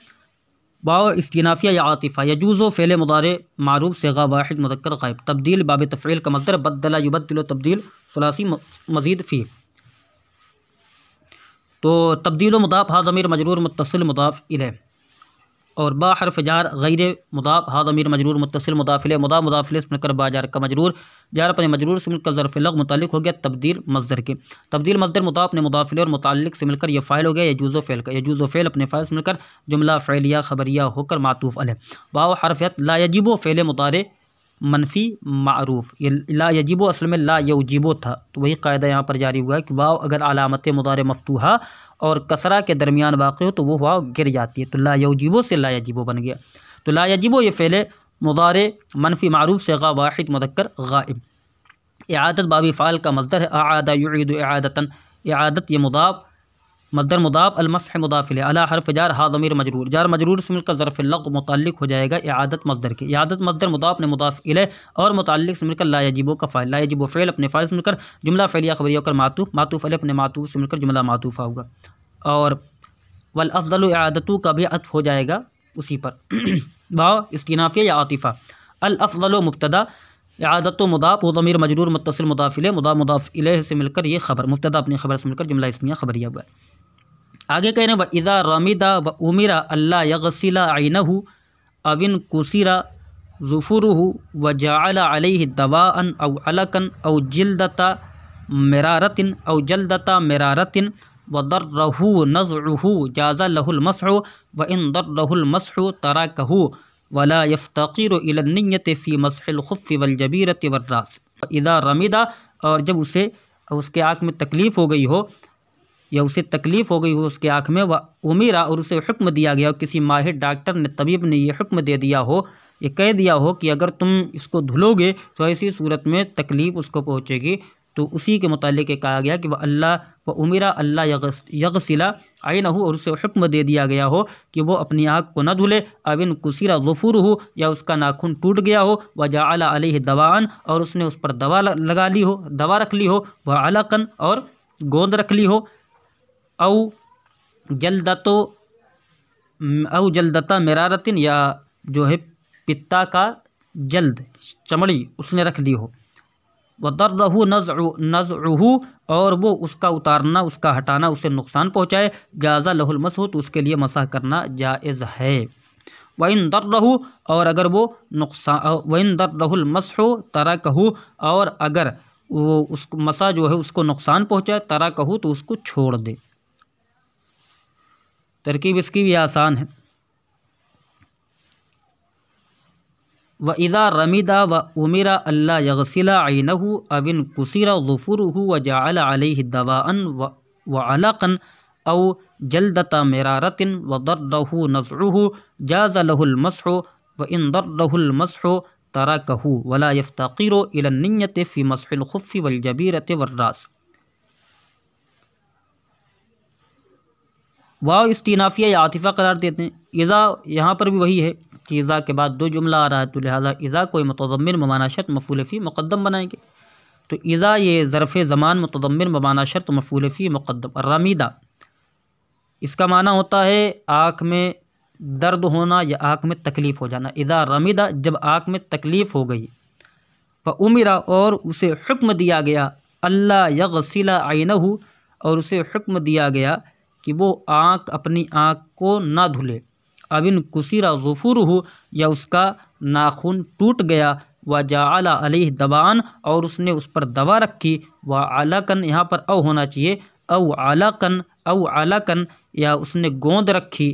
वाव इस्तिनाफिया या आतिफ़ा, यजूज़ो फ़ेल मुदारे मारूफ सिगा वाहिद मुज़क्कर गायब, तब्दील बाब तफ़ईल का मस्दर बद्दला युबद्दिलु तब्दील सुलासी मज़ीद फ़ी। तो तब्दील मुदाफ़ हा ज़मीर मजरूर मुत्तसिल मुदाफ़ इलैह, और बा हर्फ जार गैर मुदाफ़ हा ज़मीर मजरूर मुत्तसिल मुदाफ़ इलैह, मुदाफ़ मुदाफ़ इलैह से मिलकर बा जार का मजरूर, जार अपने मजरूर से मिलकर ज़र्फ़ लग मुताल्लिक़ हो गया तब्दील मस्दर के। तब्दील मस्दर मुदाफ़ ने मुदाफ़ इलैह और मुताल्लिक़ से मिलकर यह फ़ाइल हो गया यजूज़ो फ़ेल का, यजूज़ो फ़ेल अपने फ़ाइल से मिलकर जुमला फ़ेलिया ख़बरिया होकर मातूफ़ अलैह। वाव हरफ़ियत ला यजिबो फ़ेल मुतारे मनफ़ी मारूफ़, ये ला यजिबो असल में ला यौजिबो था, तो वही कायदा यहाँ पर जारी हुआ है कि वाव अगर अलामत मुदारे मफ़तूहा और कसरा के दरमियान वाक़ हो तो वो वाव गिर जाती है, तो ला यौजिबो से ला यजिबो बन गया। तो ला यजिबो ये फ़ेल मुदारे मनफ़ी मारूफ़ से गा वाहिद मुज़क्कर गाइब। इआदत बाबी फ़ाल का मस्दर है, आदा युईदु इआदतन, इआदत ये मुदाफ़ मस्दर मुदाफ़ अलमसह मुदाफ़ इलैह, अला हर्फ जार हा ज़मीर मजरूर, जार मजरूर से मिलकर ज़र्फ़ लग मुताल्लिक़ हो जाएगा इआदत मस्दर के। इआदत मस्दर मुदाफ़ ने मुदाफ़ इलैह और मुताल्लिक़ से मिलकर ला यजिबो का फ़ाइल, ला यजिबो फ़ेल अपने फ़ाइल से मिलकर जुमला फ़ेलिया ख़बरिया होकर मातूफ़, मातूफ़ अलैह अपने मातूफ़ से मिलकर जुमला मातूफ़ा होगा, और वल अफ़ज़लु इआदतु का भी अत्फ़ हो जाएगा उसी पर। वाव इस्तिनाफिया या आतिफ़ा, अल अफ़ज़लु मुब्तदा, इआदतु मुदाफ़ व ज़मीर मजरूर मुत्तसिल मुदाफ़ इलैह, मुदाफ़ इलैह से मिलकर ये ख़बर, मुब्तदा अपनी ख़बर से मिलकर जुमला इस्मिया ख़बरिया हुआ। आगे कह रहे हैं व इज़ा रमिदा व उमिरा अल्ला यग़सिला ऐनहु अविन कुसिरा ज़ुफ़ुरुहु व जअला अलैहि दवाअन औ अलकन औ जिल्दता मिरारतिन औ जल्दता मिरारतिन व दर्रहु नज़उहु जाज़ा लहुल मसहु व इन दर्रहुल मसहु तराकहु वला यफ्तक़िरु इला निय्यति फ़ी मसहिल खुफ़्फ़ि वल जबीरति वर्रास। इज़ा रमिदा, और जब उसे उसके आँख में तकलीफ़ हो गई हो या उसे तकलीफ़ हो गई हो उसके आँख में, व उमीरा और उसे हुक्म दिया गया हो, किसी माहिर डॉक्टर ने तबीब ने ये हुक्म दे दिया हो, ये कह दिया हो कि अगर तुम इसको धुलोगे तो ऐसी सूरत में तकलीफ़ उसको पहुँचेगी, तो उसी के मुतालिक कहा गया कि वह अल्लाह व उमिरा अल्लाह यग़सिला ऐनहु, और उसे हुक्म दे दिया गया हो कि वो अपनी आँख को न धुले, अविन कुसिरा ज़ुफ़ुरुहु, या उसका नाखून टूट गया हो, व जअला अलैहि दवाअन, और उसने उस पर दवा लगा ली हो, दवा रख ली हो, व अलकन, और गोंद रख ली हो, औ जल्दता मिरारतिन, या जो है पित्ता का जल्द चमड़ी उसने रख ली हो, व दर्रहु नज़उहु, और वो उसका उतारना उसका हटाना उसे नुकसान पहुँचाए, जाज़ा लहुल मसहु, तो उसके लिए मसह करना जायज़ है। व इन दर्रहु, और अगर वो नुकसान, व इन दर्रहुल मसहु तराकहु, और अगर वो उसको मसा जो है उसको नुकसान पहुँचाए, तराकहु तो उसको छोड़ दे। तरकीब इसकी भी आसान है। व इज़ा रमिदा व उमिरा अल्ला यग़सिला ऐनहु अविन कुसिरा ज़ुफ़ुरुहु व जअला अलैहि दवाअन व अलकन औ जल्दता मिरारतिन व दर्रहु नज़उहु जाज़ा लहुल मसहु व इन दर्रहुल मसहु तराकहु वला यफ्तक़िरु इला निय्यति फ़ी मसहिल खुफ़्फ़ि वल जबीरति वर्रास। वाव इस्तिनाफिया या आतिफ़ा करार देते हैं। इज़ा यहाँ पर भी वही है कि इज़ा के बाद दो जुमला आ रहा है, तो लिहाजा इज़ा कोई मुतज़म्मिन बमाना शर्त मफ़ऊल फ़ी मुक़द्दम बनाएंगे। तो इज़ा ये ज़र्फ़ ज़मान मुतज़म्मिन बमाना शर्त मफ़ऊल फ़ी मुक़द्दम। रमीदा इसका माना होता है आँख में दर्द होना या आँख में तकलीफ़ हो जाना। इज़ा रमीदा जब आँख में तकलीफ़ हो गई, व उमिरा और उसे हुक्म दिया गया, अल्ला यग़सिला ऐनहु और उसे हुक्म दिया गया कि वो अपनी आँख को ना धुले, अविन कुसिरा ज़ुफ़ुरुहु या उसका नाखून टूट गया, व जअला अलैहि दवाअन और उसने उस पर दवा रखी, व अलकन यहाँ पर औ होना चाहिए, औ अलकन या उसने गोंद रखी,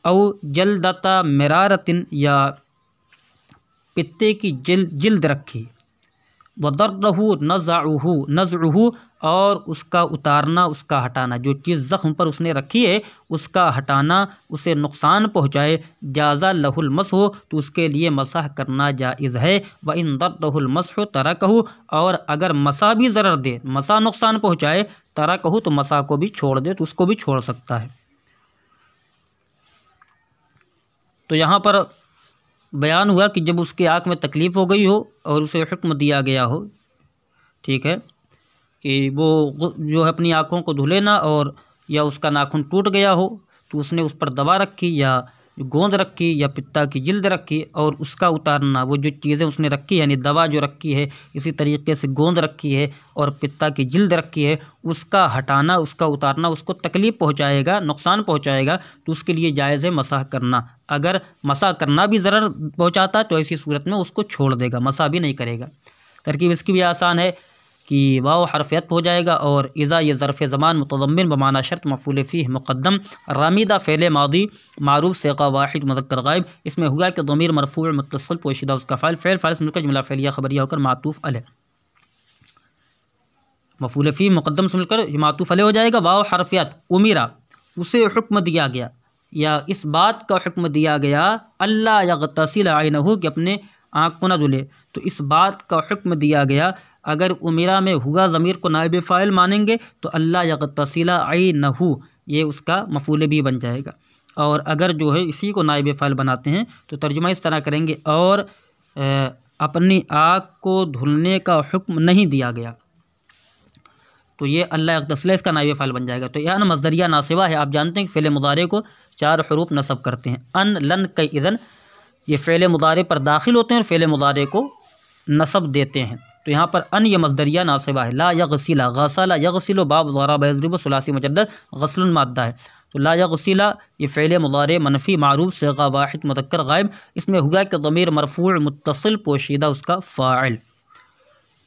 औ जल्दता मिरारतिन या पित्ते की जिल्द रखी, वदर्रहु नज़अहु और उसका उतारना, उसका हटाना, जो चीज़ ज़ख्म पर उसने रखी है उसका हटाना उसे नुकसान पहुँचाए, जाज़ा लहुल मसह तो उसके लिए मसाह करना जायज़ है। व इन दर्रहुल मसह तरकहु और अगर मसा भी ज़रर दे, मसा नुकसान पहुँचाए, तरकहु तो मसा को भी छोड़ दे तो उसको भी छोड़ सकता है। तो यहाँ पर बयान हुआ कि जब उसके आँख में तकलीफ़ हो गई हो और उसे हुक्म दिया गया हो, ठीक है, कि वो जो है अपनी आँखों को धुले ना, और या उसका नाखून टूट गया हो तो उसने उस पर दवा रखी या गोंद रखी या पित्ता की जिल्द रखी और उसका उतारना, वो जो चीज़ें उसने रखी यानी दवा जो रखी है, इसी तरीके से गोंद रखी है और पित्ता की जिल्द रखी है, उसका हटाना, उसका उतारना उसको तकलीफ़ पहुँचाएगा, नुकसान पहुँचाएगा, तो उसके लिए जायज़ है मसाह करना। अगर मसाह करना भी ज़रर पहुँचाता तो ऐसी सूरत में उसको छोड़ देगा, मसाह भी नहीं करेगा। तरकीब इसकी भी आसान है कि वाव हरफियत हो जाएगा और इज़ा ये ज़रफ़ ज़मान मुतज़म्मिन बमाना शर्त मफ़ूल फ़ीह मुक़द्दम, रामिदा फ़ेल मादी मारूफ़ सिग़ा वाहिद मुज़क्कर गायब, इसमें हुआ कि ज़मीर मरफ़ू मुत्तसिल पोशीदा उसका फ़ाइल फ़ाइल से मिलकर जुमला फ़ेलिया ख़बरिया होकर मातूफ़ अलैह, मफ़ूल फ़ीह मुक़द्दम से मिलकर मातूफ़ अलैह हो जाएगा। वाव हरफियत उमीरा उसे हुक्म दिया गया या इस बात का हुक्म दिया गया अल्ला यग़तसिल ऐनहु कि अपने आँख को न धुले, तो इस बात का हुक्म दिया गया। अगर उमीरा में हुआ ज़मीर को नाइब फ़ाइल मानेंगे तो अल्ला यग़तसिल ऐनहु ये उसका मफ़ूल भी बन जाएगा, और अगर जो है इसी को नाइब फ़ाइल बनाते हैं तो तर्जुमा इस तरह करेंगे और अपनी आँख को धुलने का हुक्म नहीं दिया गया, तो ये अल्ला यग़तसिल इसका नाइब फ़ाइल बन जाएगा। तो यह मज़दरिया नासिबा है। आप जानते हैं कि फ़ेल मुदारे को 4 हरूफ नसब करते हैं, अन लन कई इज़न, ये फ़ेल मुदारे पर दाखिल होते हैं और फ़ेल मुदारे को नसब देते हैं। तो यहाँ पर अन ये मज़दरिया नासिबा है। ला यग़सिला गसला यग़सिलु बाब ज़रबा यज़रिबु सुलासी मुजद्दद गस्लुन माद्दा है, तो ला यग़सिला ये फ़ेल मुदारे मनफ़ी मारूफ़ सिग़ा वाहिद मुज़क्कर गायब, इसमें हुआ कि ज़मीर मरफ़ू मुत्तसिल पोशीदा उसका फ़ाइल,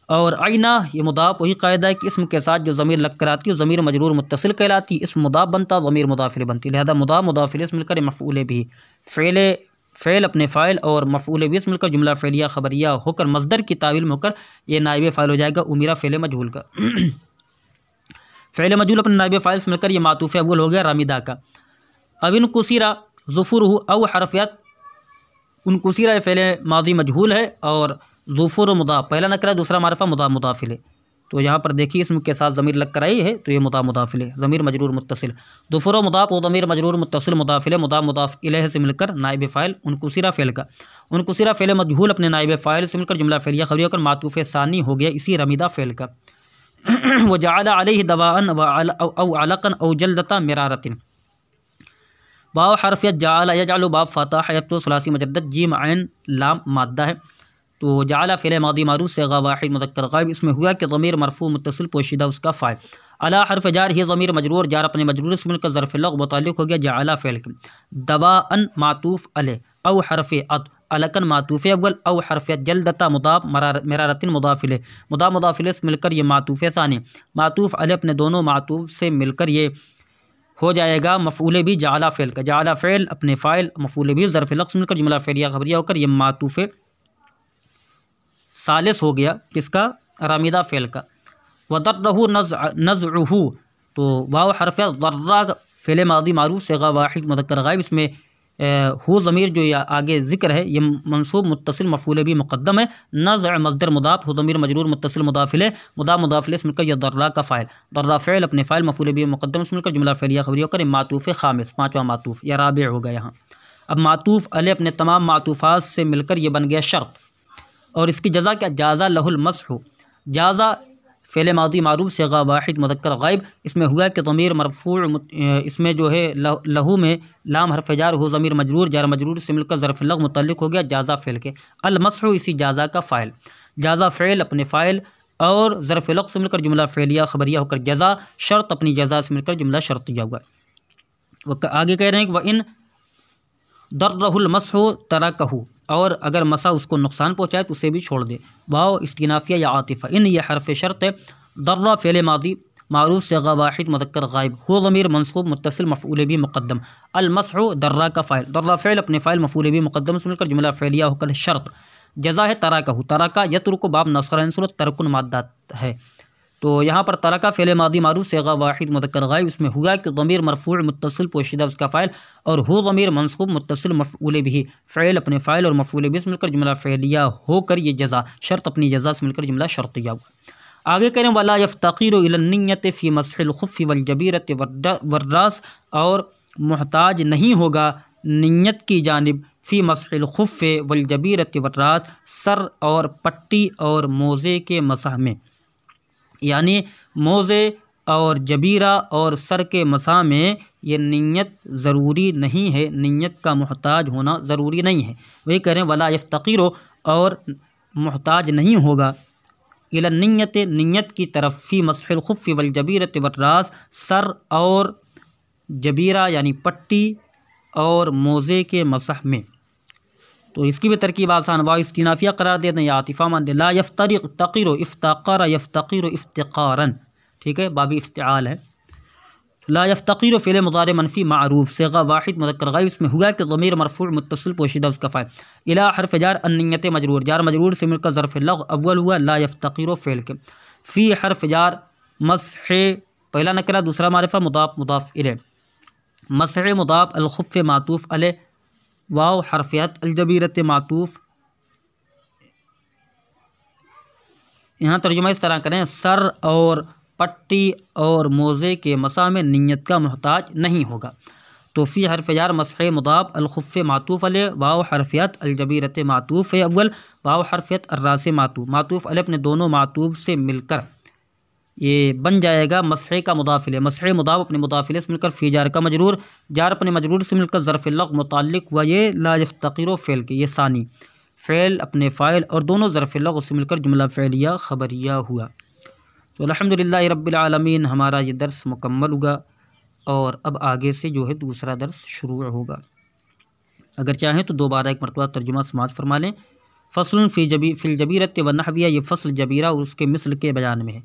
और आइना ये मुदाफ़ वही कायदा है कि इसम के साथ जो ज़मीर लग कर आती है ज़मीर मजरूर मुत्तसिल कहलाती, इसम मुदाफ़ बनता, ज़मीर मुदाफ़िल बनती, लिहाजा मुदाफ़ इस मिलकर मफ़ऊल भी फ़ेल अपने फ़ाइल और मफ़ऊल भी मिलकर जुमला फ़ेलिया ख़बरिया होकर मज़दर की तावील में होकर ये नाइब फ़ाइल हो जाएगा उमीरा फ़ेल मजहूल का। फ़ेल मजहूल अपने नाइब फ़ाइल से मिलकर ये मातूफ़ अव्वल हो गया रामिदा का। अब इन कुसीरा ज़ुफ़ुरहु औ हरफ़ियत, उन कुसीरा फ़ेल मादी मजहूल है और ज़ुफ़ुर मुदाफ़ पहला नकरा दूसरा मारफ़ा मुदाफ़िल है, तो यहाँ पर देखिए इसम के साथ ज़मीर लग कर आई है तो ये मुदाफ़िल है, ज़मीर मजरूर मुत्तसिल, ज़ुफ़ुर मुदाफ़ व ज़मीर मजरूर मुत्तसिल मुदाफ़िल मुदाफ़ इलैह से मिलकर नाइब फ़ाइल उन कुसीरा फ़ेल का। उन कुसीरा फ़ेल मजहूल अपने नाइब फ़ाइल से मिलकर जुमला फ़ेलिया ख़बरिया होकर मातूफ़ सानी हो गया इसी रमीदा फ़ेल का। व जअला अलैहि दवाअन औ अलकन औ जल्दता मिरारतिन, वाव हरफ़ियत जअला यजअलु बाब फ़ातह यफ़्तु सुलासी मुजद्दद जीम ऐन लाम माद्दा है, तो जाला फ़ेल मादी मारूफ़ सिग़ा वाहिद मुज़क्कर गायब, इसमें हुआ कि ज़मीर मरफ़ू मुत्तसिल पोशीदा उसका फ़ाइल, अला हरफ़ जार ही ज़मीर मजरूर जार अपने मजरूर से मिलकर ज़रफ़ लग़ मुताल्लिक़ हो गया जाला फ़ेल के, दवाअन मातूफ़ अलैह औ हरफ़ अत अलकन मातूफ़ अव्वल औ हरफ़ियत जल्दता मुदाफ़ मिरारतिन मुदाफ़िल मुदाफ़िल से मिलकर ये मातूफ़ सानी मातूफ़ अलैह अपने दोनों मातूफ़ से मिलकर ये हो जाएगा मफ़ऊल भी जाला फ़ेल का। जाला फ़ेल अपने फ़ाइल मफ़ऊल भी ज़रफ़ लग़ से मिलकर जुमला फ़ेलिया ख़बरिया होकर ये मातूफ़ सालिस हो गया किसका, रामिदा फ़ेल का। वदर्रहु नज़अहु, तो वाव हरफ़ियत ज़र्रा फ़ेल मादी मारूफ़ सिग़ा वाहिद मुज़क्कर गायब, इसमें हु ज़मीर जो या आगे ज़िक्र है ये मंसूब मुत्तसिल मफ़ऊल भी मुक़द्दम है, नज़अ मज़दर मुदाफ़ हु ज़मीर मजरूर मुत्तसिल मुदाफ़िल मुदाफ़िल से मिलकर यह दर्रा का फ़ाइल, दर्रा फ़ेल अपने फ़ाइल मफ़ऊल भी मुक़द्दम से मिलकर जुमला फ़ेलिया ख़बरिया होकर मातूफ़ ख़ामिस पाँचवां मातूफ़ या राबिअ होगा यहाँ। अब मातूफ़ अलैह अपने तमाम मातूफ़ात से मिलकर ये बन गया शर्त, और इसकी जज़ा क्या, जाज़ा लहुल मसहु, जाज़ा फ़ेल मादी मारूफ़ सिग़ा वाहिद मुज़क्कर गायब, इसमें हुआ कि ज़मीर मरफ़ू इसमें जो है लहू में लाम हरफ़ जार हो ज़मीर मजरूर जार मजरूर से मिलकर ज़रफ़ लग़ मुतल्लिक़ हो गया जाज़ा फ़ेल के, अल मसहु इसी जाज़ा का फ़ाइल, जाज़ा फ़ेल अपने फ़ाइल और ज़रफ़ लग़ से मिलकर जुमला फ़ेलिया ख़बरिया होकर जज़ा शर्त अपनी जज़ा से मिलकर जुमला शर्तिया हुआ। वो आगे कह रहे हैं कि वह इन दर्रहुल मसहु तरकहु, और अगर मसा उसको नुकसान पहुँचाए तो उसे भी छोड़ दे। वाव इस्तिनाफिया या आतिफ़ा, इन ये हरफ़ शर्त है, दर्रा फ़ेल मादी मारूफ सिगा वाहिद मुज़क्कर गायब। हु ज़मीर मंसूब मुत्तसिल मफ़ऊल बिही मुक़द्दम। अल-मस्हु दर्रा का फ़ाइल, दर्रा फ़ेल अपने फ़ाइल मफ़ऊल बिही मुक़द्दम से मिलकर जुमला फ़ेलिया होकर शर्त। जज़ा है तराकहु, तराका यत्रुकु बाब नस्ख़ सूरत तर्कुन माद्दा है। तो यहाँ पर तराका फ़ेल मादी मारूफ सिगा वाहिद मुज़क्कर गायब, इसमें हुआ कि ज़मीर मरफ़ूअ मुत्तसिल पोशीदा उसका फ़ाइल और हु ज़मीर मंसूब मुत्तसिल मफ़ऊल बिही, फ़ेल अपने फ़ाइल और मफ़ऊल बिही से मिलकर जुमला फ़ेलिया होकर ये जज़ा शर्त अपनी जज़ा से मिलकर जुमला शर्तिया हुआ। आगे करें वला यफ़्तक़िरु इलन निय्यति फ़ी मस्हिल ख़ुफ़्फ़ि वल जबीरति वर्रास, और मुहताज नहीं होगा नियत की जानिब फ़ी मस्हिल ख़ुफ़्फ़ि वल जबीरति वर्रास, सर और पट्टी और मोज़े के मसह में, यानी मोज़े और जबीरा और सर के मसा में ये नियत ज़रूरी नहीं है, नियत का मुहताज होना ज़रूरी नहीं है। वही करें वला यफ़्तक़िरु, और मुहताज नहीं होगा इलन नियत, नियत की तरफ फ़ी मस्हिल ख़ुफ़्फ़ि वल जबीरति वर्रास, सर और जबीरा यानी पट्टी और मोज़े के मसह में। तो इसकी भी तरकीब आसान, वाव इस्तिनाफिया करार दे दें या आतिफ़ा मान दें। ला यफ़्तरिक़ तक़िरु इफ़्ताक़ारा यफ़्तक़िरु इफ़्तिक़ारन, ठीक है, बाबी इफ़्तिआल है। ला यफ़्तक़िरु फ़िल मुज़ारे मनफ़ी मारूफ सिगा वाहिद मुज़क्कर गायब, इसमें हुआ कि ज़मीर मरफ़ूअ मुत्तसिल पोशीदा उसका फ़ाइल। इला हर्फ़ जार अन्नियत मजरूर, जार मजरूर से मिलकर ज़र्फ़ लग़ अव्वल हुआ ला यफ़्तक़िरु फ़ेल के। फ़ी हर्फ़ जार मस्ह पहला नकरा दूसरा मारिफ़ा मुदाफ़ मुदाफ़ इलैह। मस्ह मुदाफ़ अल ख़ुफ़्फ़ मातूफ़ अलैह, वाव हरफ़ियत अल जबीरत मातूफ़। यहाँ तर्जुमा इस तरह करें, सर और पट्टी और मोज़े के मसा में नियत का मुहताज नहीं होगा। तो फ़ी हर्फ़ जार मस्ह मुदाफ़ अल ख़ुफ़्फ़ मातूफ़ अलैह, वाव हरफ़ियत अल जबीरत मातूफ़ अव्वल, वाव हरफ़ियत अर्रास मातूफ़, मातूफ़ अलैह अपने दोनों मातूफ़ से मिलकर ये बन जाएगा मस्ह का मुदाफ़िल। मस्ह मुदाफ़ अपने मुदाफ़िल से मिलकर फ़ी जार का मजरूर, जार अपने मजरूर से मिलकर ज़र्फ़ लग़ मुताल्लिक़ हुआ ये ला यफ़्तक़िरु फ़ेल के, ये सानी फ़ेल अपने फ़ाइल और दोनों ज़र्फ़ लग़ से मिलकर जुमला फ़ेलिया ख़बरिया हुआ। तो अल्हम्दुलिल्लाहि रब्बिल आलमीन, हमारा ये दर्स मुकम्मल हुआ और अब आगे से जो है दूसरा दर्स शुरू होगा। अगर चाहें तो दोबारा एक मरतबा तर्जुमा समाअत फरमा लें। फ़स्लुन फ़िल जबीरत व नहविया, ये फ़स्ल जबीरा और उसके मिसल के बयान में है।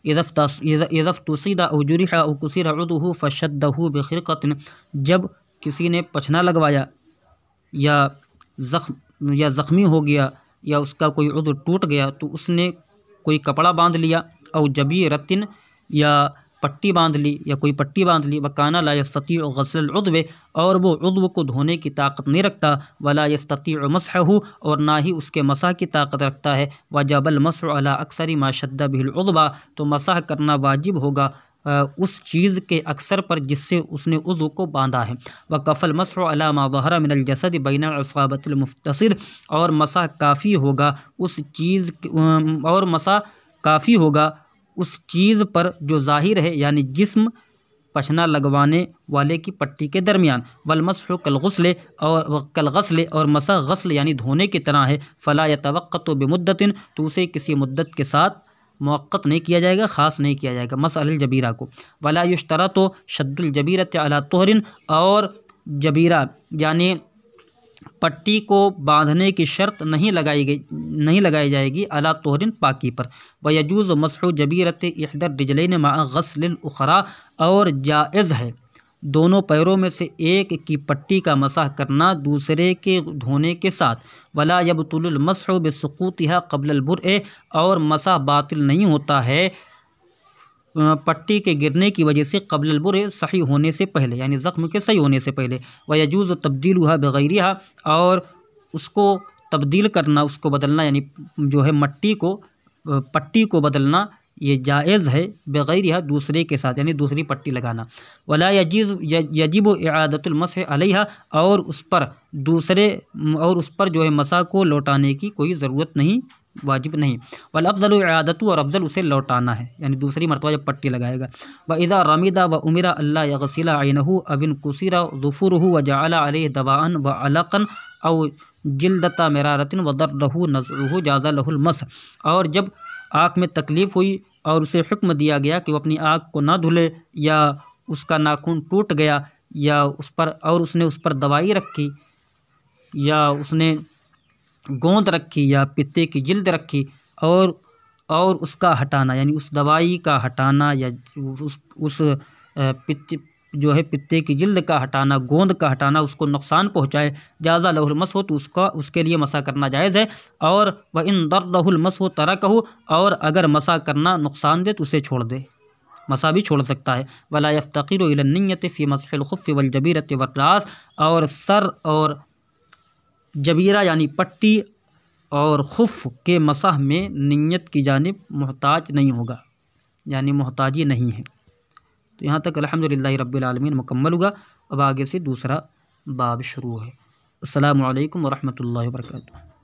इज़फ़ तुसीदा औ जुरिहा औ कुसिरा उदुहु फ़शद्दहु बिख़िरक़तिन, जब किसी ने पछना लगवाया या ज़ख्मी हो गया या उसका कोई उज़्व टूट गया तो उसने कोई कपड़ा बांध लिया, औ जबीरतिन या पट्टी बांध ली या कोई पट्टी बांध ली। वकाना ला यस्ततीउ ग़स्ल उज़्व, और वो उज़्व को धोने की ताकत नहीं रखता। वला यस्ततीउ मसहहु, और ना ही उसके मसह की ताकत रखता है। वजबल मसहु अला अक्सरी मा शद्दा बिहिल उज़्व, तो मसह करना वाजिब होगा उस चीज़ के अक्सर पर जिससे उसने उज़्व को बांधा है। व कफ़ल मसहु अला मा ज़हरा मिनल जसद बैना असाबतिल मुफ़्तसिर, और मसह काफ़ी होगा उस चीज़ और मसह काफ़ी होगा उस चीज़ पर जो ज़ाहिर है, यानी जिस्म पछना लगवाने वाले की पट्टी के दरमियान। वलमसहु कलगुस्ल, और कलगस्ल, और मसा गस्ल यानी धोने की तरह है। फ़ला यतवक़्क़तु बिमुद्दतिन, तो उसे किसी मुद्दत के साथ मुअक्क़त नहीं किया जाएगा, ख़ास नहीं किया जाएगा मसअल जबीरा को। वला युश्तरतु शद्दुल जबीरत अला तुहरिन, और जबीरा यानी पट्टी को बांधने की शर्त नहीं लगाई जाएगी अला तोहरिन पाकी पर। वयजूज़ मसहु जबीरत इहदर रिजलैन मा गस्लिल उखरा, और जायज़ है दोनों पैरों में से एक की पट्टी का मसह करना दूसरे के धोने के साथ। वला यबतुलुल मसहु बिसुक़ूतिहा क़ब्लल बुरए, और मसह बातिल नहीं होता है पट्टी के गिरने की वजह से क़ब्लल बुरए सही होने से पहले, यानी ज़ख्म के सही होने से पहले। वयजूज़ तब्दीलुहा बिग़ैरिहा, और उसको तब्दील करना, उसको बदलना, यानी जो है पट्टी को बदलना ये जायज़ है बिग़ैरिहा दूसरे के साथ, यानी दूसरी पट्टी लगाना। वला यजिबु इआदतुल मसह अलैहा, और उस पर जो है मसा को लौटाने की कोई ज़रूरत नहीं, वाजिब नहीं। वल अफ़ज़लु इआदतु, और अफ़ज़ल उसे लौटाना है, यानी दूसरी मरतबा जब पट्टी लगाएगा। व इज़ा रमिदा व उमिरा अल्ला यग़सिला ऐनहु अविन कुसिरा ज़ुफ़ुरुहु व जअला अलैहि दवाअन व अलक़न औ जिल्दता मिरारतिन व दर्रहु नज़उहु जाज़ा लहुल मसह, और जब आँख में तकलीफ़ हुई और उसे हुक्म दिया गया कि वो अपनी आँख को ना धुले, या उसका नाखून टूट गया, या उसने उस पर दवाई रखी, या उसने गोंद रखी, या पित्ते की जिल्द रखी, और और उसका हटाना, यानी उस दवाई का हटाना या उस पित्त जो है पित्ते की जिल्द का हटाना, गोंद का हटाना उसको नुकसान पहुँचाए, जाज़ा लहुल मस हो तो उसके लिए मसा करना जायज़ है। और वह इन दर्रहुल मस हो तरकहु, और अगर मसा करना नुकसान दे तो उसे छोड़ दे, मसा भी छोड़ सकता है। वला यफ्तक़िरु इला निय्यति फ़ी मसहिल खुफ़्फ़ि वल जबीरति वर्रास, और सर और जबीरा यानी पट्टी और खुफ़ के मसह में नियत की जानिब मोहताज नहीं होगा, यानी मोहताजी नहीं है। तो यहाँ तक अल्हम्दुलिल्लाहि रब्बिल आलमीन मुकम्मल हुआ। अब आगे से दूसरा बाब शुरू है। अस्सलामु अलैकुम व रहमतुल्लाहि व बरकातुहू।